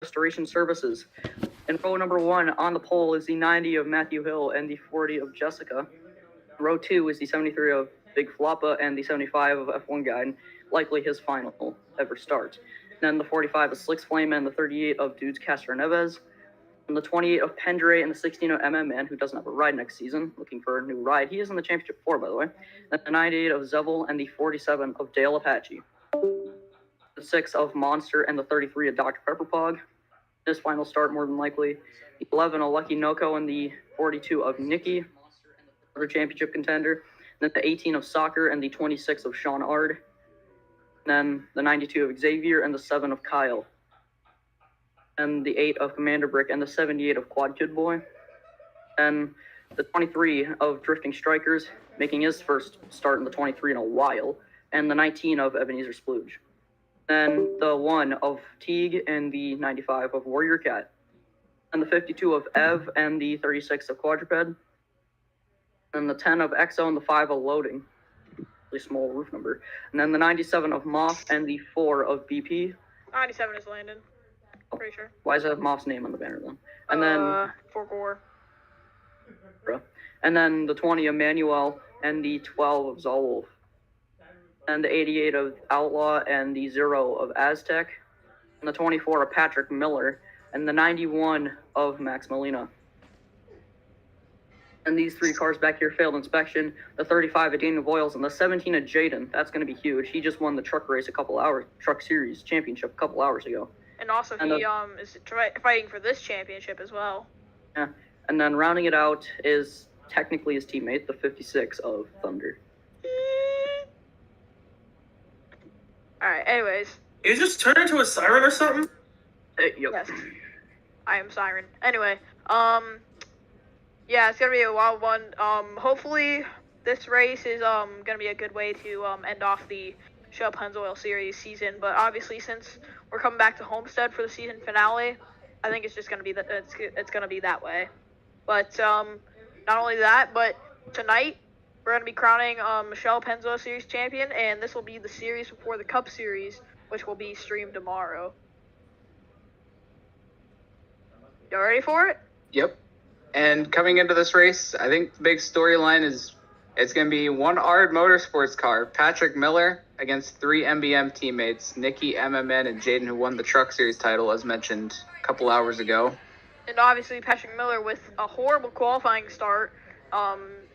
Restoration Services. In row number 1 on the pole is the 90 of Matthew Hill and the 40 of Jessica. Row 2 is the 73 of Big Floppa and the 75 of F1 Guide, likely his final ever start. Then the 45 of Slicks Flame and the 38 of Dudes Castro Neves. And the 28 of Pendray and the 16 of MM Man, who doesn't have a ride next season, looking for a new ride. He is in the Championship 4, by the way. Then the 98 of Zevel and the 47 of Dale Apache. The 6 of Monster and the 33 of Dr. Pepperpog. His final start, more than likely. The 11 of Lucky Noko and the 42 of Nikki, another championship contender. Then the 18 of Soccer and the 26 of Sean Ard. Then the 92 of Xavier and the 7 of Kyle. And the 8 of Commander Brick and the 78 of Quad Kid Boy. And the 23 of Drifting Strikers, making his first start in the 23 in a while. And the 19 of Ebenezer Splooge. Then the 1 of Teague and the 95 of Warrior Cat. And the 52 of Ev and the 36 of Quadruped. And the 10 of Exo and the 5 of Loading. Really small roof number. And then the 97 of Moth and the 4 of BP. 97 is Landon. Pretty sure. Why does it have Moth's name on the banner then? And then for Gore. And then the 20 of Manuel and the 12 of Zolwolf. And the 88 of Outlaw and the 0 of Aztec. And the 24 of Patrick Miller. And the 91 of Max Molina. And these 3 cars back here failed inspection. The 35 of Daniel Voiles and the 17 of Jaden. That's going to be huge. He just won the truck race truck series championship a couple hours ago. And also he is fighting for this championship as well. Yeah. And then rounding it out is technically his teammate, the 56 of Thunder. Alright, anyways. You just turned into a siren or something? Yep. Yes. I am Siren. Anyway, yeah, it's gonna be a wild one. Hopefully this race is gonna be a good way to end off the Shell Pennzoil Series season. But obviously, since we're coming back to Homestead for the season finale, I think it's just gonna be it's gonna be that way. But not only that, but tonight we're gonna be crowning Shell Pennzoil Series champion, and this will be the series before the Cup Series, which will be streamed tomorrow. Y'all ready for it? Yep. And coming into this race, I think the big storyline is it's going to be one Ard Motorsports car, Patrick Miller, against 3 MBM teammates, Nikki, MMN, and Jaden, who won the Truck Series title, as mentioned a couple hours ago. And obviously Patrick Miller with a horrible qualifying start,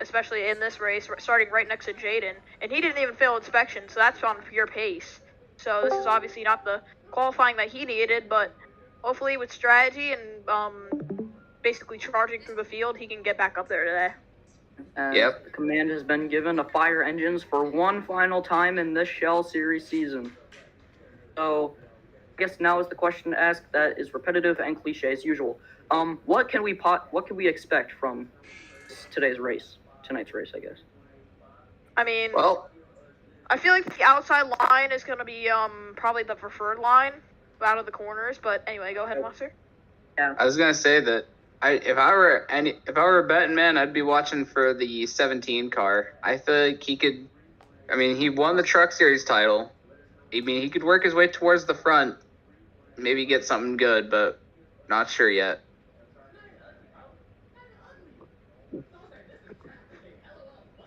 especially in this race, starting right next to Jaden. And he didn't even fail inspection, so that's on pure pace. So this is obviously not the qualifying that he needed, but hopefully with strategy and basically charging through the field, he can get back up there today. Yep. The command has been given to fire engines for one final time in this Shell Series season. So, I guess now is the question to ask that is repetitive and cliche as usual. What can we expect from tonight's race, I guess? I mean, well, I feel like the outside line is going to be probably the preferred line out of the corners. But anyway, go ahead, Monster. Yeah. I was gonna say that if I were a betting man, I'd be watching for the 17 car. I feel like he could. I mean, he won the Truck Series title. I mean, he could work his way towards the front, maybe get something good, but not sure yet.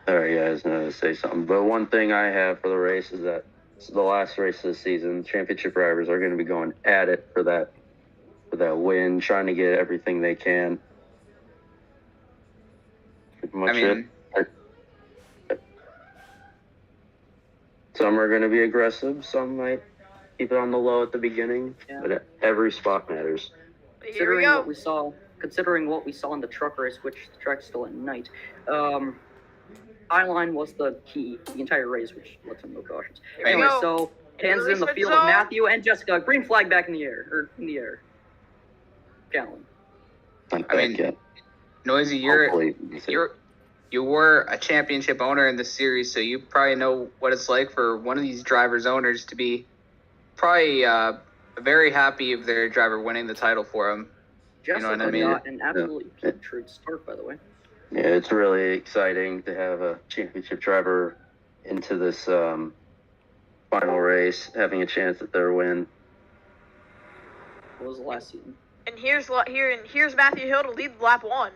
All right, guys, I'm going to say something. But one thing I have for the race is that it's the last race of the season. Championship drivers are going to be going at it for that win, trying to get everything they can. Pretty much it. Some are going to be aggressive. Some might keep it on the low at the beginning. Yeah. But every spot matters. Here we go. Considering what we saw in the truck race, which the track's still at night, Highline was the key the entire race, which lets them no cautions. Anyway, so Kansas in the field of Matthew and Jessica. Green flag back in the air, Gallon. I mean, Noisy, you were a championship owner in this series, so you probably know what it's like for one of these drivers' owners to be probably very happy of their driver winning the title for them. Jessica, you know what I mean? Got an absolutely putrid start, by the way. Yeah, it's really exciting to have a championship driver into this final race, having a chance at their win. was last season. And here's Matthew Hill to lead lap 1.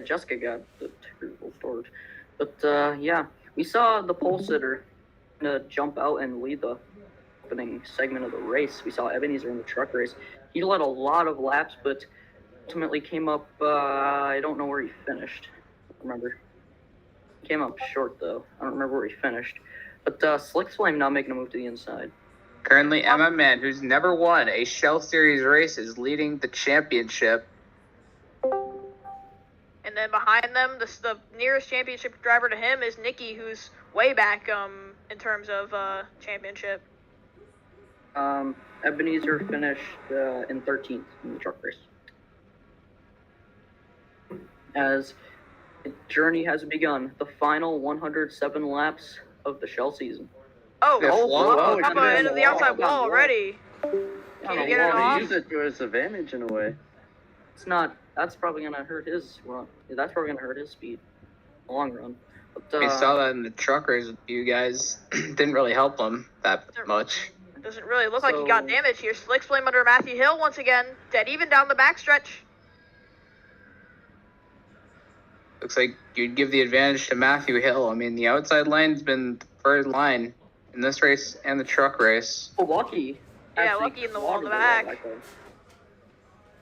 Jessica got the terrible start. But yeah, we saw the pole sitter jump out and lead the opening segment of the race. We saw Ebenezer in the truck race. He led a lot of laps, but ultimately came up. I don't know where he finished. I don't remember. He came up short though. I don't remember where he finished. But Slick Flame now making a move to the inside. Currently, Emma Man, who's never won a Shell Series race, is leading the championship. And then behind them, the nearest championship driver to him is Nikki, who's way back in terms of championship. Ebenezer finished in 13th in the truck race. As the journey has begun, the final 107 laps of the Shell season. Oh, Yeah, whoa, up into the outside wall already. Can you get it off? Use it to his advantage in a way. It's not. That's probably gonna hurt his run. Yeah, that's probably gonna hurt his speed, in the long run. But, We saw that in the truck race. You guys didn't really help him that much. Doesn't really look like he got damage here. Slick Flame under Matthew Hill once again. Dead even down the backstretch. Looks like you'd give the advantage to Matthew Hill. I mean, the outside line's been the preferred line in this race and the truck race. Oh, Lucky. Yeah, actually Lucky in the wall in the clogged back.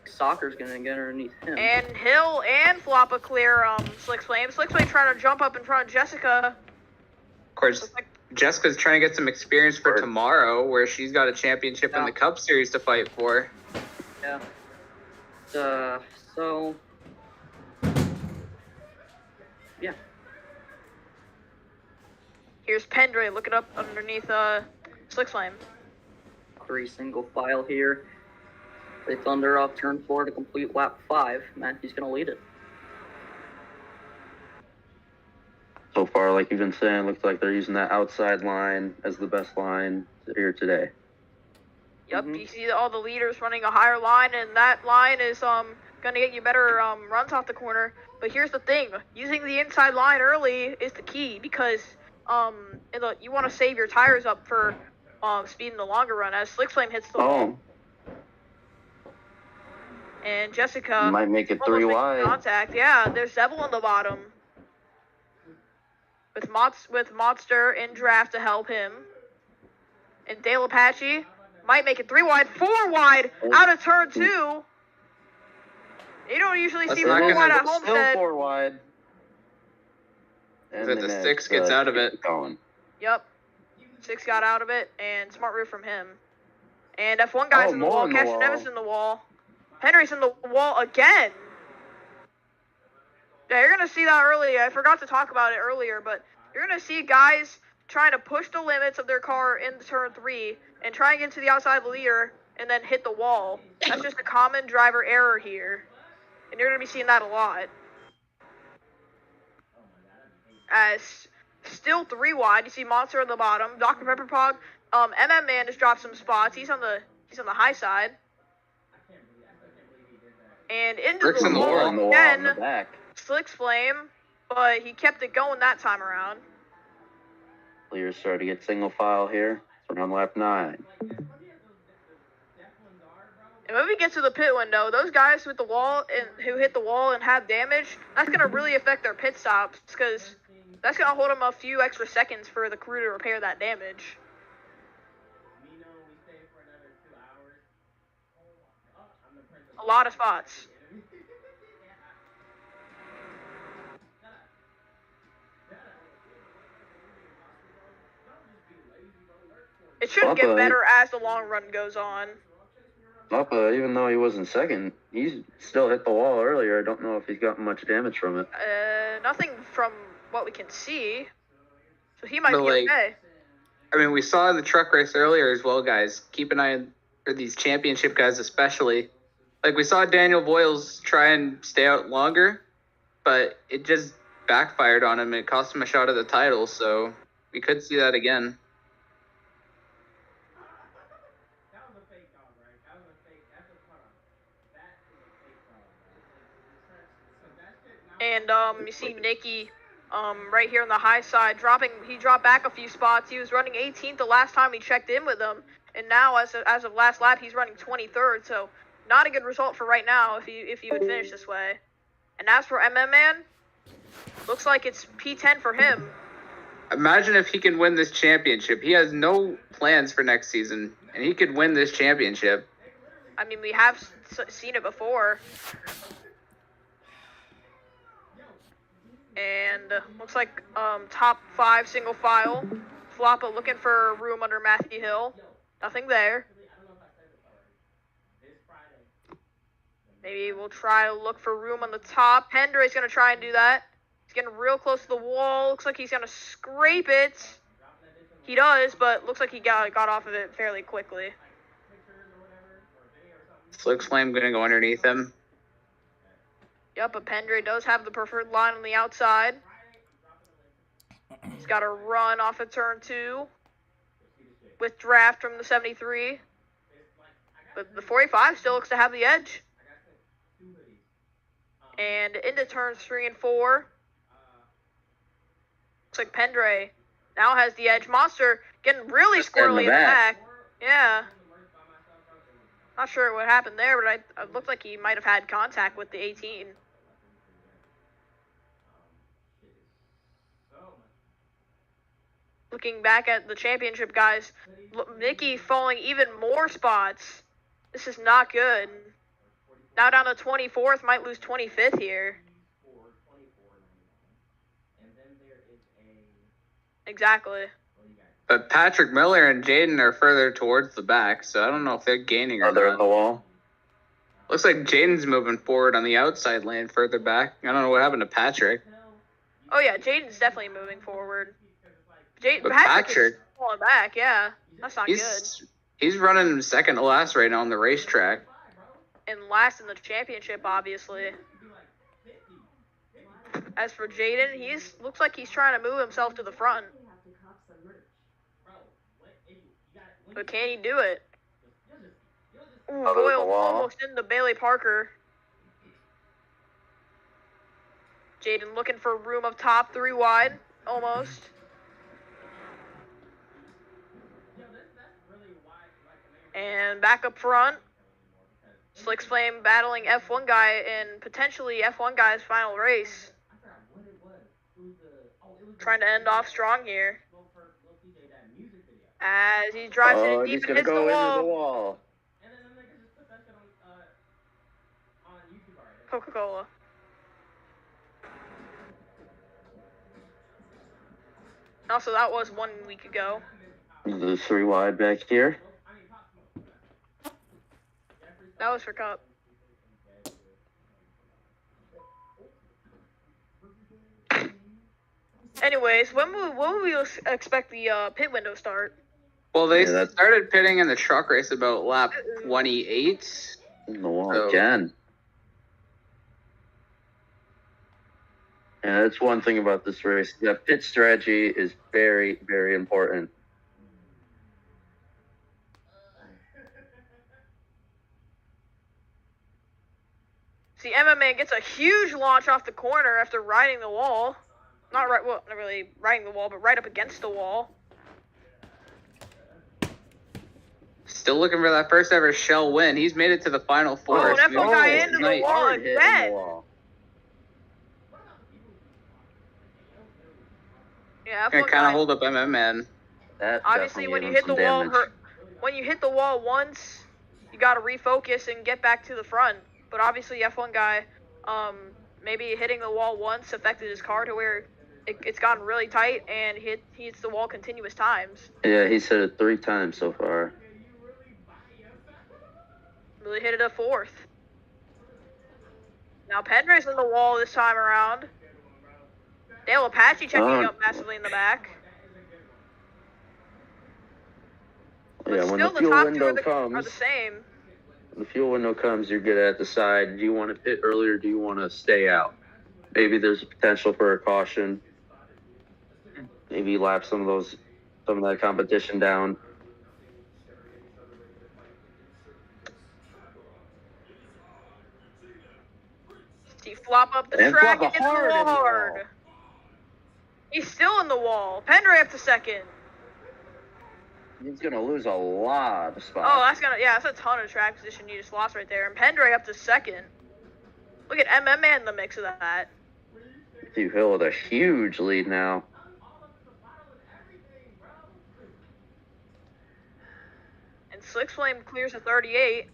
Soccer's gonna get underneath him. And Hill and Floppa clear Slick Flame. Slick Flame trying to jump up in front of Jessica. Of course, Jessica's trying to get some experience for tomorrow, where she's got a championship in the Cup Series to fight for. Yeah. So. Yeah. Here's Pendray looking up underneath Slick Flame. 3 single file here. They thunder off turn 4 to complete lap 5. Matthew's gonna lead it. So far, like you've been saying, looks like they're using that outside line as the best line here today. Yep, you see all the leaders running a higher line, and that line is gonna get you better runs off the corner. But here's the thing: using the inside line early is the key, because you want to save your tires up for speed in the longer run as Slick Flame hits the wall. And Jessica Might make it almost 3 makes wide. contact. Yeah, there's Devil on the bottom. With Monster in draft to help him. And Dale Apache might make it 3 wide, 4 wide out of turn 2. You don't usually see 4 wide at Still Homestead. 4 wide. That the 6 gets out of it. Going. Yep. 6 got out of it, and smart move from him. And F1 guy's in the wall, Cash Nevis in the wall. Henry's in the wall again. Yeah, you're going to see that early. I forgot to talk about it earlier, but you're going to see guys trying to push the limits of their car in turn 3 and try and get to the outside leader and then hit the wall. That's just a common driver error here. And you're going to be seeing that a lot. As still 3 wide, you see Monster on the bottom. Dr. Pepperpog, MM Man has dropped some spots. He's on the high side. And into Rick's the in the wall wall. again. In the back. Slick Flame, but he kept it going that time around. Players started to get single file here. It's around lap 9. And when we get to the pit window, those guys with the wall and who hit the wall and have damage, that's going to really affect their pit stops, because that's going to hold them a few extra seconds for the crew to repair that damage. A lot of spots. It should get better as the long run goes on. Floppa, even though he wasn't second, he still hit the wall earlier. I don't know if he's gotten much damage from it. Nothing from what we can see. So he might But, be like, okay. I mean, we saw in the truck race earlier as well, guys. Keep an eye on for these championship guys especially. Like, we saw Daniel Boyles try and stay out longer, but it just backfired on him. It cost him a shot at the title, so we could see that again. And you see Nikki right here on the high side he dropped back a few spots. He was running 18th the last time we checked in with him. and now as of last lap, he's running 23rd. So not a good result for right now if he would finish this way. And as for MM Man, looks like it's P10 for him. Imagine if he can win this championship. He has no plans for next season, and he could win this championship. I mean, we have seen it before. And looks like top 5 single file. Floppa looking for room under Matthew Hill. Nothing there. Maybe we'll try to look for room on the top. Pendrey's going to try and do that. He's getting real close to the wall. Looks like he's going to scrape it. He does, but looks like he got off of it fairly quickly. Slick Flame going to go underneath him. Yep, but Pendrey does have the preferred line on the outside. He's got a run off of turn 2 with draft from the 73. But the 45 still looks to have the edge. And into turns 3 and 4. Looks like Pendrey now has the edge. Monster getting really squirrely in the back. Yeah. Not sure what happened there, but it looked like he might have had contact with the 18. Looking back at the championship, guys, Nicky falling even more spots. This is not good. Now down to 24th, might lose 25th here. Exactly. But Patrick Miller and Jaden are further towards the back, so I don't know if they're gaining or They're in not. the wall. Looks like Jaden's moving forward on the outside lane further back. I don't know what happened to Patrick. Oh yeah, Jaden's definitely moving forward. But Patrick is falling back, yeah. That's not good. He's running second to last right now on the racetrack. And last in the championship, obviously. As for Jaden, looks like he's trying to move himself to the front. But can he do it? Ooh, Boyle almost into Bailey Parker. Jaden looking for room up top, 3 wide, almost. And back up front, Slick Flame battling F1 guy in potentially F1 guy's final race. Trying to end off strong here. As he drives in deep and hits the wall. Coca-Cola. Also, that was 1 week ago. The 3 wide back here. That was for Cup. Anyways, when would we expect the pit window start? Well, they started pitting in the truck race about lap 28. In the wall again. And that's one thing about this race. The pit strategy is very, very important. See, MMA gets a huge launch off the corner after riding the wall. Not really riding the wall, but right up against the wall. Still looking for that first ever Shell win. He's made it to the final 4. Oh, that guy into the wall again. Yeah, gonna kind of hold up MM Man. Obviously, when you hit the wall, when you hit the wall once, you gotta refocus and get back to the front. But obviously, F1 guy, maybe hitting the wall once affected his car to where it's gotten really tight and he hits the wall continuous times. Yeah, he's hit it 3 times so far. Really hit it a 4th. Now Pendrey's in the wall this time around. Dale Apache checking up massively in the back. But yeah, when the still, fuel top window two are comes, the same. the fuel window comes, you're good at the side. Do you want to pit early or do you want to stay out? Maybe there's a potential for a caution. Maybe lap some of that competition down. He flop up the And track flop and hit the hard wall in the wall. hard. He's still in the wall. Pendrey up to second. He's gonna lose a lot of spots. Oh, that's a ton of track position you just lost right there. And Pendray up to second. Look at MMA in the mix of that. Matthew Hill with a huge lead now. And Slick Flame clears a 38.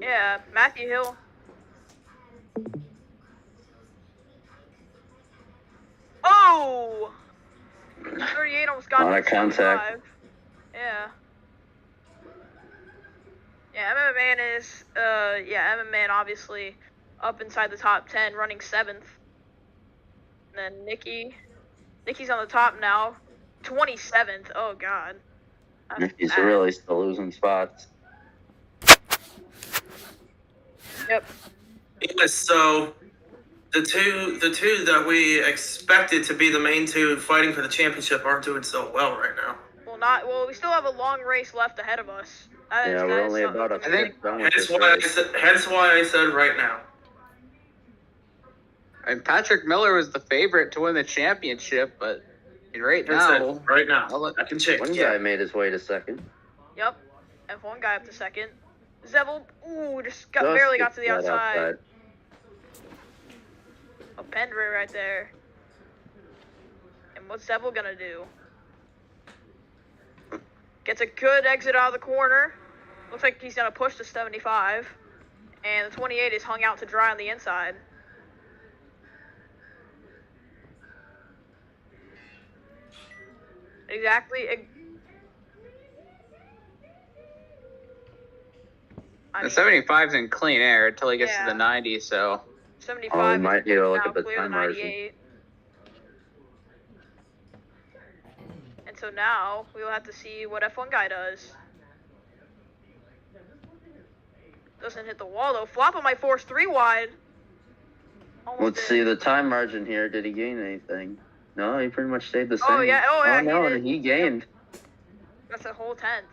Yeah, Matthew Hill. Oh! 38 almost got Lot to of contact. 75. Yeah. Yeah, Emma Man is, Emma Man obviously up inside the top 10, running 7th. And then Nikki's on the top now, 27th. Oh, God. That's He's bad. really still losing spots. Yep. Yes, so the two that we expected to be the main two fighting for the championship aren't doing so well right now. Well, we still have a long race left ahead of us. Yeah, we're only about a something to fifth think about. done with Hence this why race. I said right now. And Patrick Miller was the favorite to win the championship, but right Hence now, that right now. I'll let- I can change. One guy made his way to second. Yep. F1 guy up to second. Zevel, just Just barely got to the got outside. A Pendray right there. And what's Zevel gonna do? Gets a good exit out of the corner. Looks like he's gonna push to 75. And the 28 is hung out to dry on the inside. Exactly. I the mean, 75's in clean air until he gets Yeah. to the 90, so 75 might need to look now at the clear time margin. 98. And so now we will have to see what F1 guy does. Doesn't hit the wall though. Floppa might force 3 wide. Almost Let's did. see the time margin here. Did he gain anything? No, he pretty much stayed the same. Oh, yeah, no, he did. he gained. That's a whole 10th.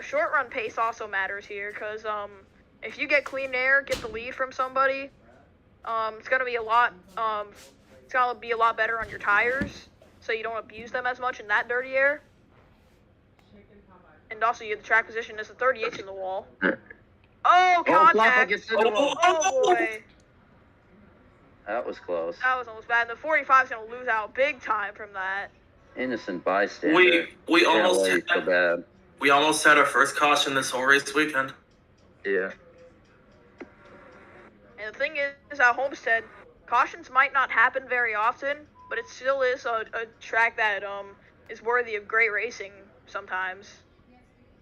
Short run pace also matters here because if you get clean air, get the lead from somebody, it's gonna be a lot better on your tires, so you don't abuse them as much in that dirty air. And also, you get the track position as the 38's in the wall. Oh, Floppa contact! gets in the wall. Oh boy, That was close. that was almost bad. And the 45's gonna lose out big time from that. Innocent bystander. We Can't almost let it so had, bad. we almost had our first caution this whole race weekend. Yeah. And the thing is, at Homestead, cautions might not happen very often, but it still is a track that is worthy of great racing sometimes.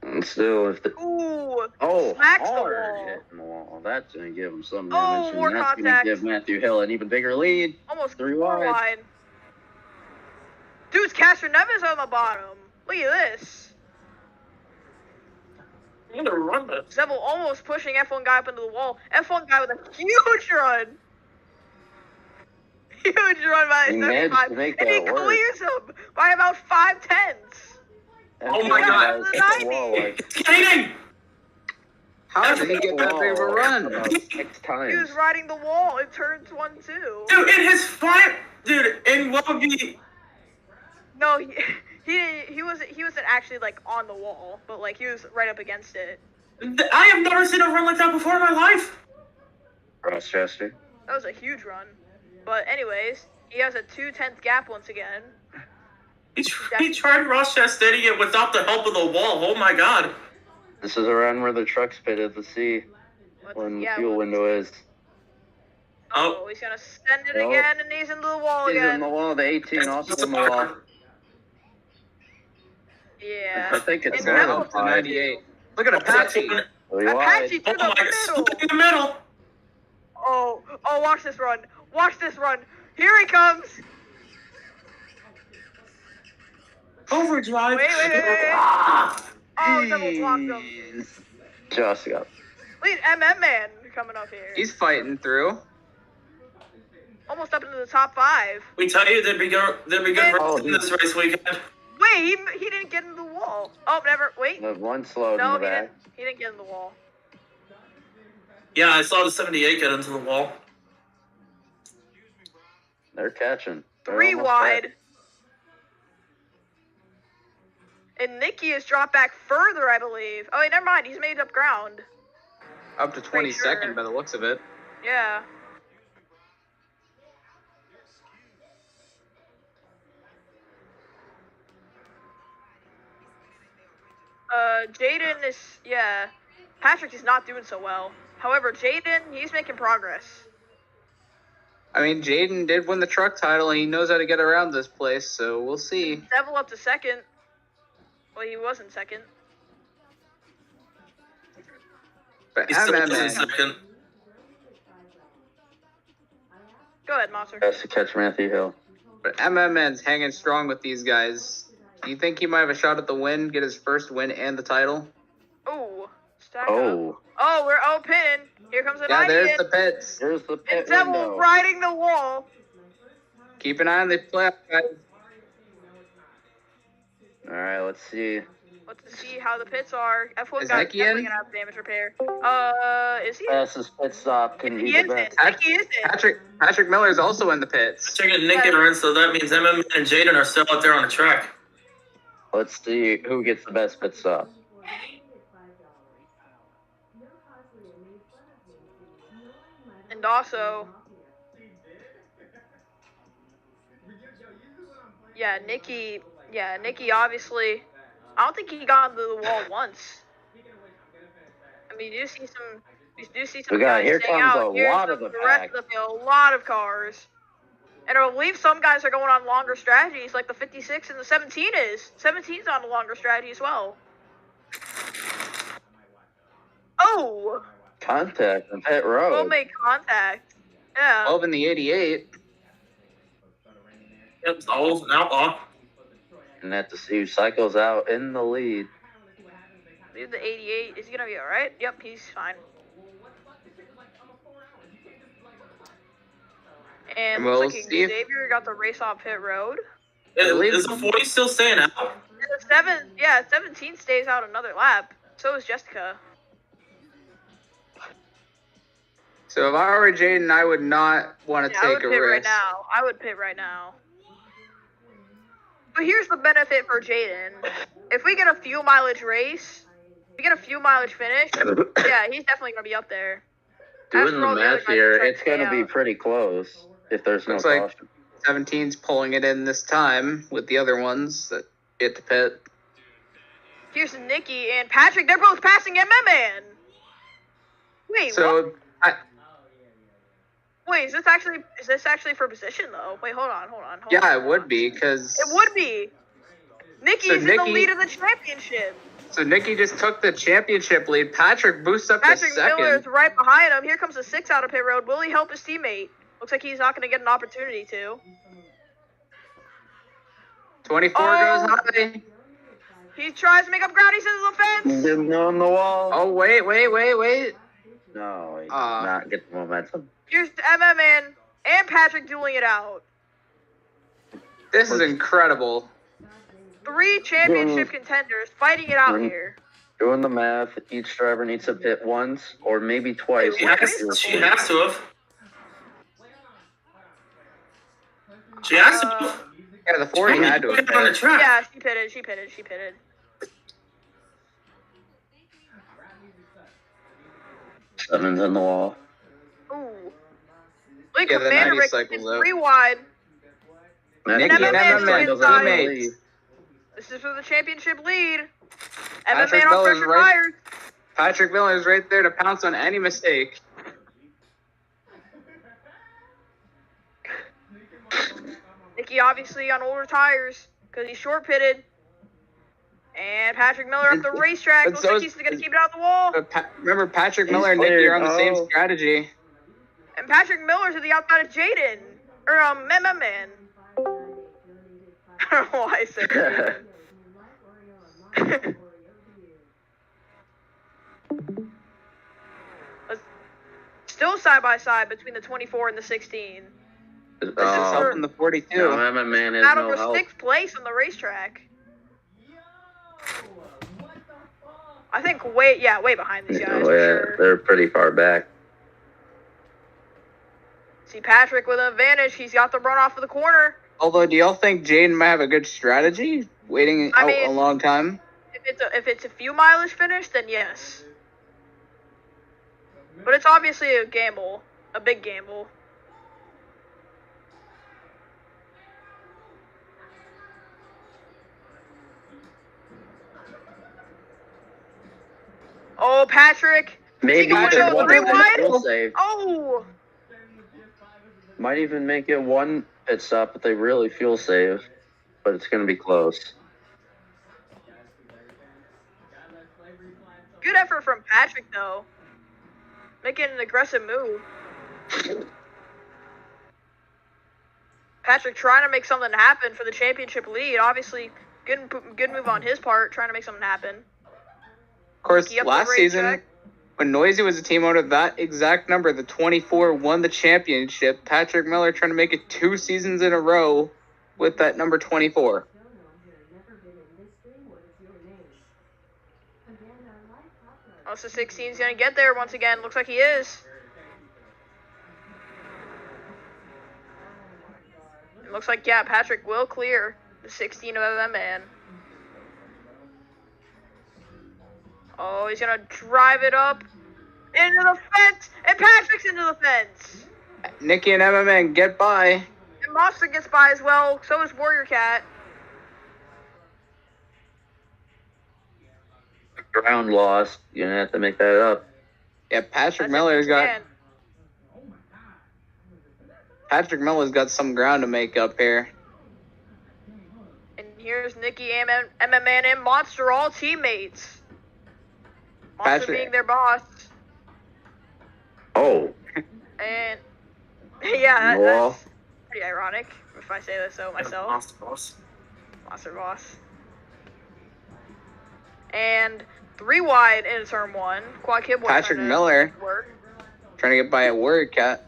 And still, if the Ooh, oh smacks the hard wall. hitting the wall, that's gonna give him some Oh, damage, more and that's contact. gonna give Matthew Hill an even bigger lead. Almost 3 4 wide. wide. Dude's Castro Neves on the bottom. Look at this. I'm gonna run this. Zevel almost pushing F1 guy up into the wall. F1 guy with a huge run. Huge run by He managed 75. to make And he that work. clears him by about 5/10. Oh my God. Hit the wall like It's skating! how did he get that big of a run? about 6 He was times. riding the wall in turns 1, 2. Dude, in his fight, dude, in what would be No, he wasn't actually like on the wall, but like he was right up against it. I have never seen a run like that before in my life. Rochester. That was a huge run. But anyways, he has a 2/10 gap once again. He tried Ross Chastain it without the help of the wall. Oh my God. This is around where the truck's pitted to see when the fuel window is. Oh, he's gonna send it Oh. again, and he's into the wall He's in again. the wall. The 18 also in the wall. I Yeah. think it's And more Neville- than To 5. 98. Look at Apache. Three Apache wide. to Oh the my God, middle. in the middle. Oh, watch this run. Watch this run. Here he comes. Overdrive. Wait. Ah! Oh, Neville blocked him. Jeez. Just got. Look at MM Man coming up here. He's fighting through. Almost up into the top 5. We tell you there'd be good Oh, races in this race weekend. Wait, he didn't get into the wall. Oh, never. Wait. The one slowed No, in the back. he didn't get in the wall. Yeah, I saw the 78 get into the wall. They're catching. They're 3 almost wide. back. And Nicky has dropped back further, I believe. Oh, wait, never mind. He's made up ground. Up to Pretty 22nd sure. by the looks of it. Yeah. Jaden is, yeah. Patrick is not doing so well. However, Jaden, he's making progress. I mean, Jaden did win the truck title, and he knows how to get around this place, so we'll see. Devil up to second. Well, he was in second. But He's still in MMA, second. Go ahead, Monster. Has to catch Matthew Hill. but MMN's hanging strong with these guys. Do you think he might have a shot at the win, get his first win and the title? Oh, stack up. Oh, Oh, we're pinning. Here comes the Yeah, 90. there's the pits. there's the And pit Devil window. riding the wall. Keep an eye on the playoff, guys. All right, let's see. Let's see how the pits are. F1 Is guy's Nicky definitely in? gonna have damage repair. Is he? Fastest pit stop can He be the is in. best. Nicky is in. Patrick Miller is also in the pits. Checking Nick and Ren, so that means MMA and Jaden are still out there on the track. Let's see who gets the best pit stop. And also, Nicky obviously, I don't think he got into the wall once. I mean, you do see some We got- guys here staying comes out. a Here's lot of the rest pack. of the field, a lot of cars. And I believe some guys are going on longer strategies, like the 56 and the 17 is. 17's on a longer strategy as well. Oh, Contact on pit we'll road. make contact. Yeah. 12 in the 88. Yep, it's always an outlaw. And that to see who cycles out in the lead. Leave the 88. Is he gonna be alright? Yep, he's fine. And We'll looks like see if- Xavier got the race off pit road. Is the 40 still staying out? And the 17 stays out another lap. So is Jessica. So if I were Jaden, I would not want to Yeah, I would take a pit right risk. now. I would pit right now. But here's the benefit for Jaden. If we get a fuel mileage race, we get a fuel mileage finish, yeah, he's definitely gonna be up there. Doing After the all the other math guys here, are trying it's to going to stay be out. pretty close if there's no Looks like- caution. 17's pulling it in this time with the other ones that get to pit. Here's Nicky and Patrick. They're both passing MMA. Wait, what? So Wait, is this actually for position though? Wait, hold on. yeah, it would be because It would be. Nicky So is in the Nicky- lead of the championship. So Nicky just took the championship lead. Patrick boosts up Patrick to Miller is second. right behind him. Here comes the 6 out of pit road. Will he help his teammate? Looks like he's not going to get an opportunity to. 24 Oh. goes high. He tries to make up ground. He's into the fence. Didn't on the wall. Oh wait. No, he did Ah. not get the momentum. Here's MMA and Patrick dueling it out. This is incredible. 3 championship contenders fighting it out Mhm. here. Doing the math, each driver needs to pit once or maybe twice. Wait, what? She has to have. She has to have. Yeah, the 40 had to have Get on the pit. track. Yeah, she pitted. Seven's in the wall. Ooh. Look, Yeah, the Commander 90 Rick cycles is out. 3 wide. Matthew Nicky Hill and cycles MMA out of the inside. lead. This is for the championship lead. Patrick MMA on Miller's pressure right- tires. Patrick Miller is right there to pounce on any mistake. Nicky obviously on older tires because he's short pitted. And Patrick Miller up the racetrack. and Looks so like is- he's going to keep it out the wall. But remember, Patrick He's Miller and Nicky are on the cleared. same Oh. strategy. And Patrick Miller's at the outside of Jaden. Or, Man. I don't know why I said Jaden. Still side by side between the 24 and the 16. This is Oh, helping the 42. no, MMA has Battle no for help. 6th place on the racetrack. I think way behind these guys Oh, for yeah, sure. they're pretty far back. See Patrick with an advantage. He's got the run off of the corner. Although, do y'all think Jaden might have a good strategy waiting I out mean- a long time? If it's a few mileage finish, then yes. But it's obviously a gamble, a big gamble. Oh, Patrick. Maybe going even to one three pit wide? fuel save. Oh, Might even make it one pit stop if they really fuel save, but it's going to be close. good effort from Patrick though. Making an aggressive move. Patrick trying to make something happen for the championship lead. Obviously, good move on his part, trying to make something happen. Of course, Nicky up the last brake season, check. when Noisy was a team owner, that exact number, the 24, won the championship. Patrick Miller trying to make it 2 seasons in a row with that number 24. Also, 16's gonna get there once again. Looks like he is. It looks like, yeah, Patrick will clear the 16 of MMA. Oh, he's gonna drive it up into the fence, and Patrick's into the fence. Nicky and MMA get by. And Monster gets by as well. So is Warrior Cat. Ground loss. You're going to have to make that up. Yeah, Patrick That's Miller's it. got Man, Patrick Miller's got some ground to make up here. and here's Nicky, MMA, and Monster, all teammates. Monster Patrick- being their boss. Oh. And yeah, Well. that's pretty ironic if I say that so myself. Monster boss. Monster boss. And 3 wide in turn 1. Quad Kid Boy Patrick trying to Miller. work. Trying to get by a Warrior Cat.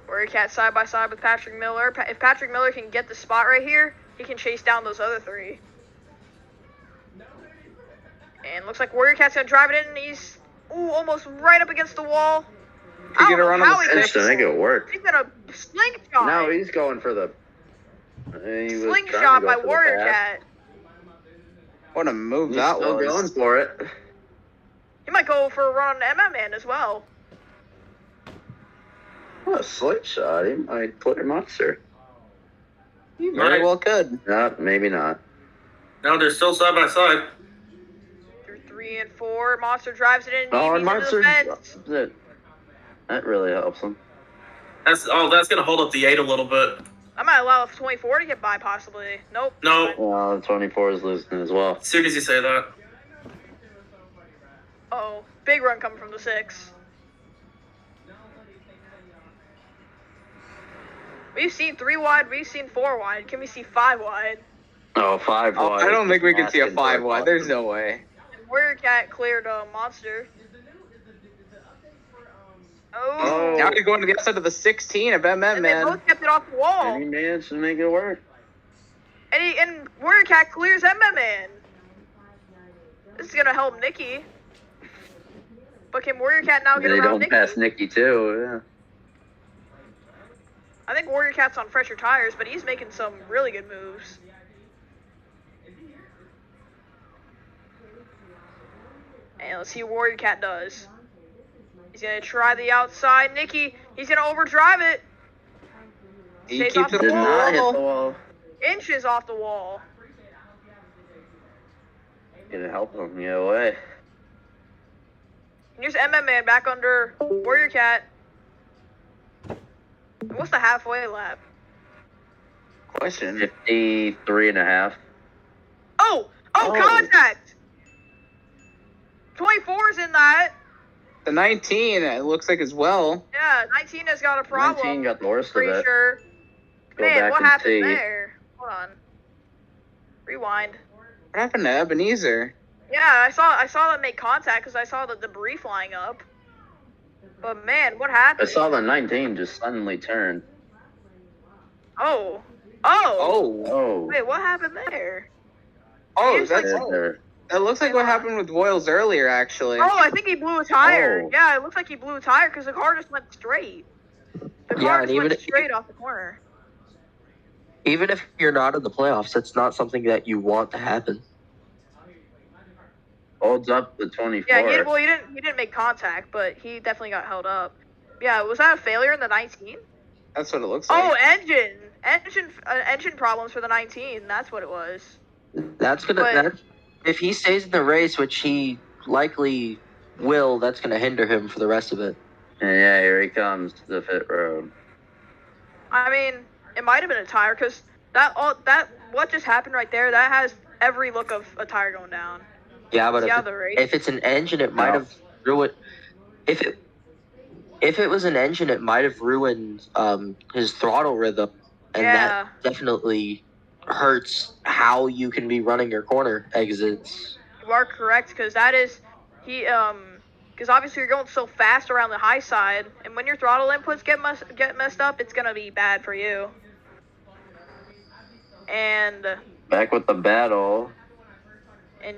Warrior Cat side by side with Patrick Miller. If Patrick Miller can get the spot right here, he can chase down those other 3. And looks like Warrior Cat's gonna drive it in, and he's almost right up against the wall. Could I get don't around know on how the he Finish makes to make it. it work. He's got a slingshot. No, he's going for the... He was trying to Slingshot go by for the Warrior pass. Cat. What a move He's that still was. going for it. He might go for a run on MMA as well. Oh, a slick shot. He might clear Monster. He very well could. No, maybe not. No, they're still side by side. Through 3 and 4, Monster drives it in. Oh, He's and into the Monster... fence. That really helps him. That's gonna hold up the 8 a little bit. I might allow 24 to get by, possibly. Nope. No, Well, 24 is losing as well. as soon as you say that. Oh, big run coming from the 6. We've seen 3 wide, we've seen 4 wide. Can we see 5 wide? Oh, 5 Oh, wide. I don't think we can see a Asking for 5 wide. There's no way. And Warrior Cat cleared a Monster. Oh. Oh. Now he's going to the outside of the 16 of MM, And they man. both kept it off the wall. And he managed to make it work. And Warrior Cat clears MMA. This is gonna help Nicky. But can Warrior Cat now And get they around don't Nicky? pass Nicky, too. Yeah. I think Warrior Cat's on fresher tires, but he's making some really good moves. And let's see what Warrior Cat does. He's gonna try the outside. Nicky, he's gonna overdrive it. He Stays keeps off it the Did not hit the wall. wall. Inches off the wall. Gonna help him the other way. And here's MMA back under Warrior Cat. What's the halfway lap? Question. 53.5. Oh! Oh. Contact! 24's in that. The 19, it looks like as well. Yeah, 19 has got a problem. 19 got the worst of Pretty it. sure. Go Man, back what and happened see. there? Hold on. Rewind. What happened to Ebenezer? Yeah, I saw them make contact because I saw the debris flying up. But man, what I happened? saw the 19 just suddenly turn. Oh. Oh. Oh. Wait, what happened there? Oh, Here's that's... like- That looks like what happened with Voiles earlier, actually. Oh, I think he blew a tire. Oh. Yeah, it looks like he blew a tire because the car just went straight. The Yeah, car and just even went if- straight off the corner. Even if you're not in the playoffs, that's not something that you want to happen. Holds up the 24. Yeah, he didn't make contact, but he definitely got held up. Yeah, was that a failure in the 19? That's what it looks like. Oh, engine problems for the 19. That's what it was. That's gonna. But- That, if he stays in the race, which he likely will, that's gonna hinder him for the rest of it. And yeah, here he comes to the pit road. I mean, it might have been a tire because what just happened right there. That has every look of a tire going down. Yeah, but See if, how the race? if it's an engine, it might No. have ruined. If it was an engine, it might have ruined his throttle rhythm, and Yeah. that definitely hurts how you can be running your corner exits. You are correct because that is because obviously you're going so fast around the high side, and when your throttle inputs get messed up, it's gonna be bad for you. And Back with the battle.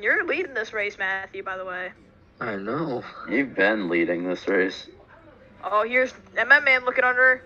you're leading this race, Matthew, by the way. I know. You've been leading this race. Oh, here's MM Man looking under.